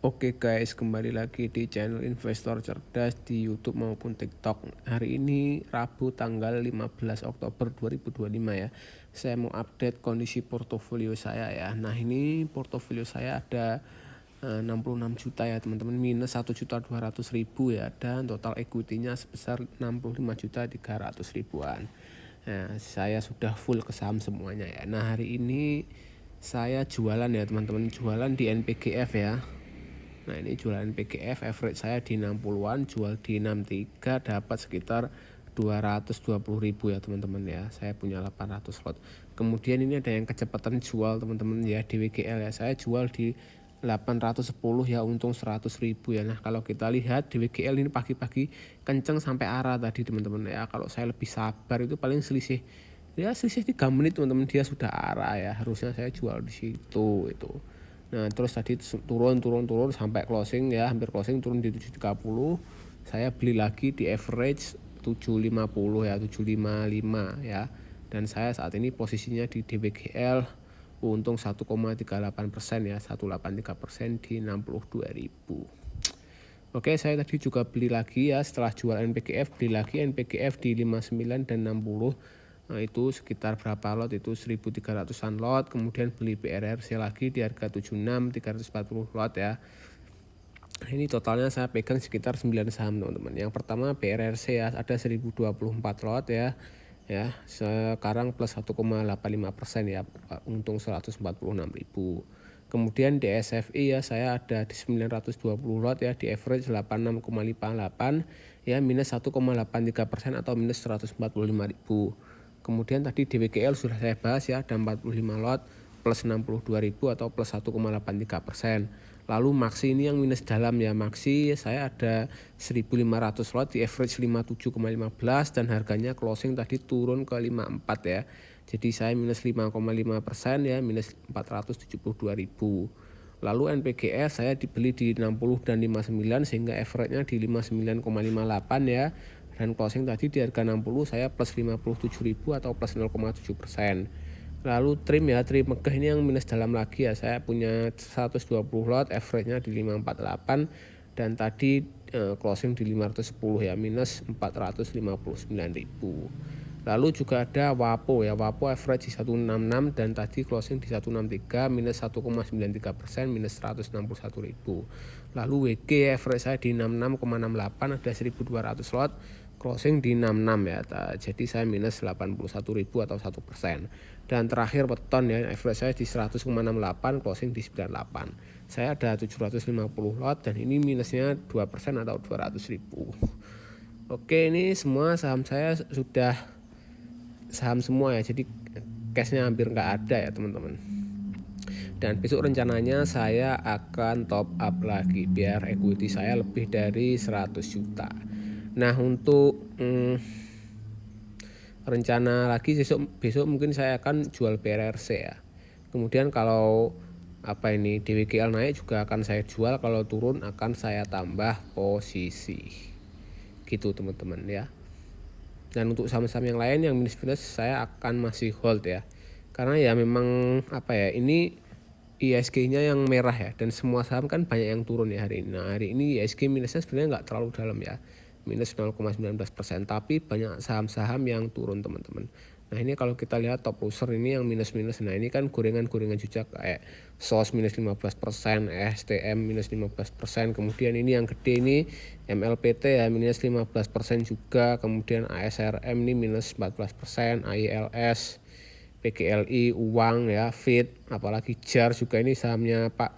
Oke guys, kembali lagi di channel Investor Cerdas di YouTube maupun TikTok. Hari ini Rabu tanggal 15 Oktober 2025 ya. Saya mau update kondisi portofolio saya ya. Nah, ini portofolio saya ada 66 juta ya teman-teman, minus 1.200.000 ya, dan total equity-nya sebesar 65.300 ribuan. Nah, saya sudah full ke saham semuanya ya. Nah, hari ini saya jualan ya teman-teman, jualan di NPGF ya. Nah, ini jualan PGF, average saya di 60-an, jual di 63, dapat sekitar 220.000 ya teman-teman ya. Saya punya 800 lot. Kemudian ini ada yang kecepatan jual teman-teman ya, di WGL ya. Saya jual di 810 ya, untung 100.000 ya. Nah, kalau kita lihat di WGL ini pagi-pagi kenceng sampai arah tadi teman-teman ya. Kalau saya lebih sabar itu paling selisih 3 menit teman-teman, dia sudah arah ya. Harusnya saya jual di situ itu. Nah, terus tadi turun sampai closing ya, hampir closing, turun di 730. Saya beli lagi di average 750 ya, 755 ya. Dan saya saat ini posisinya di DBGL untung 1,38% ya, 183% di 62.000. Oke, saya tadi juga beli lagi ya, setelah jual NPGF beli lagi NPGF di 59 dan 60. Nah, itu sekitar berapa lot, itu 1.300-an lot. Kemudian beli BRRC lagi di harga 76, 340 lot ya. Ini totalnya saya pegang sekitar 9 saham teman-teman. Yang pertama BRRC ya, ada 1024 lot ya. Ya, sekarang plus 1,85% ya, untung 146.000. Kemudian di SFI ya, saya ada di 920 lot ya, di average 86,58 ya, minus 1,83% atau minus 145.000. Kemudian tadi di WGL sudah saya bahas ya, ada 45 lot plus 62.000 atau plus 1,83%. Lalu Maxi ini yang minus dalam ya, Maxi saya ada 1.500 lot di average 57,15 dan harganya closing tadi turun ke 54 ya. Jadi saya minus 5,5% ya, minus 472.000. Lalu NPGS saya dibeli di 60 dan 59 sehingga average-nya di 59,58 ya. Dan closing tadi di harga 60, saya plus 57.000 atau plus 0,7%. Lalu trim ya, trim megah ini yang minus dalam lagi ya, saya punya 120 lot, average-nya di 548 dan tadi closing di 510 ya, minus 459.000. Lalu juga ada WAPO ya, WAPO average di 166 dan tadi closing di 163, minus 1,93%, minus 161.000. Lalu WG average saya di 66,68, ada 1.200 lot, closing di 66 ya. Jadi saya minus 81.000 atau 1%. Dan terakhir weton ya, average saya di 100,68, closing di 98. Saya ada 750 lot dan ini minusnya 2% atau 200.000. Oke, ini semua saham saya sudah saham semua ya, jadi cashnya hampir nggak ada ya teman-teman. Dan besok rencananya saya akan top up lagi biar equity saya lebih dari 100 juta. Nah, untuk rencana lagi besok mungkin saya akan jual BRRC ya. Kemudian kalau DWGL naik juga akan saya jual, kalau turun akan saya tambah posisi. Gitu teman-teman ya. Dan untuk saham-saham yang lain yang minus-minus saya akan masih hold ya. Karena ya memang ini ISG-nya yang merah ya, dan semua saham kan banyak yang turun ya hari ini. Nah, hari ini ISG minusnya sebenarnya nggak terlalu dalam ya, minus 0,19%, tapi banyak saham-saham yang turun teman-teman. Nah, ini kalau kita lihat top loser ini yang minus-minus, nah ini kan gorengan-gorengan juga kayak SOS minus 15%, STM minus 15%, kemudian ini yang gede ini MLPT ya minus 15% juga, kemudian ASRM ini minus 14%, ILS, PGLI, Uang ya, Fit, apalagi JAR juga, ini sahamnya Pak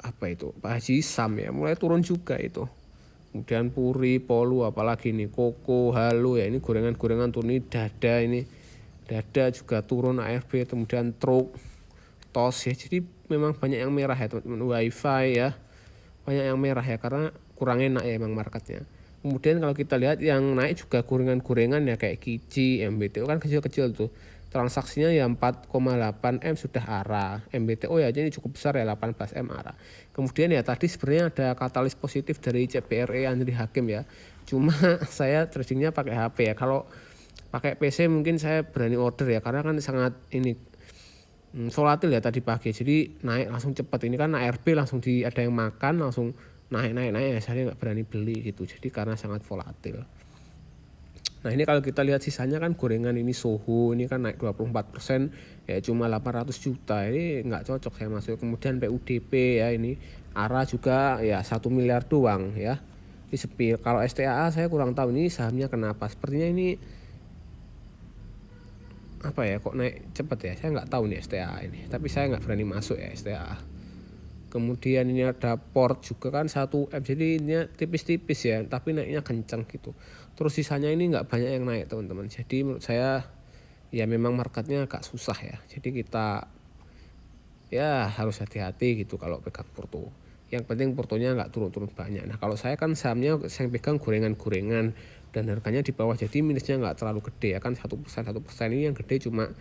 Pak Haji Sam ya, mulai turun juga itu. Kemudian Puri, Polu, apalagi nih Koko, Halo ya, ini gorengan-gorengan turun. Ini Dada juga turun, AFB, kemudian Truk, TOS ya. Jadi memang banyak yang merah ya teman-teman. WiFi ya, banyak yang merah ya karena kurang enak ya emang marketnya. Kemudian kalau kita lihat yang naik juga gorengan-gorengan ya, kayak Kici, MBTO kan kecil-kecil tuh. Transaksinya ya 4,8 M sudah arah. MBTO ya ini cukup besar ya, 18 M arah. Kemudian ya tadi sebenarnya ada katalis positif dari CBRE Andri Hakim ya. Cuma saya tradingnya pakai HP ya. Kalau pakai PC mungkin saya berani order ya, karena kan sangat ini volatil ya tadi pagi, jadi naik langsung cepet, ini kan ARB langsung ada yang makan langsung naik, ya saya nggak berani beli gitu, jadi karena sangat volatil. Nah ini kalau kita lihat sisanya kan gorengan ini Soho ini kan naik 24%, ya cuma 800 juta, ini nggak cocok saya masuk. Kemudian PUDP ya, ini ARA juga ya 1 miliar doang ya, ini sepi. Kalau STAA saya kurang tahu ini sahamnya kenapa, sepertinya ini apa ya, kok naik cepet ya, saya nggak tahu nih STAA ini, tapi saya nggak berani masuk ya STAA. Kemudian ini ada port juga kan 1M, jadi ini tipis-tipis ya, tapi naiknya kencang gitu. Terus sisanya ini nggak banyak yang naik teman-teman, jadi menurut saya ya memang marketnya agak susah ya, jadi kita ya harus hati-hati gitu kalau pegang porto. Yang penting portonya nggak turun-turun banyak. Nah kalau saya kan sahamnya saya pegang gorengan-gorengan dan harganya di bawah, jadi minusnya nggak terlalu gede ya kan, 1%, ini yang gede cuma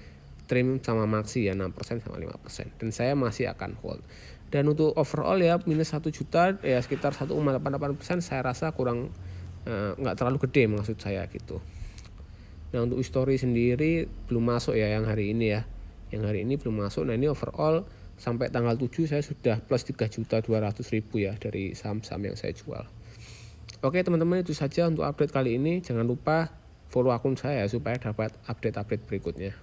Trim sama Maxi ya, 6% sama 5%, dan saya masih akan hold. Dan untuk overall ya minus 1 juta ya sekitar 1,88%, saya rasa kurang, nggak terlalu gede maksud saya gitu. Nah untuk history sendiri belum masuk ya yang hari ini ya, yang hari ini belum masuk. Nah ini overall sampai tanggal 7 saya sudah plus 3.200.000 ya dari saham-saham yang saya jual. Oke teman-teman, itu saja untuk update kali ini. Jangan lupa follow akun saya supaya dapat update-update berikutnya.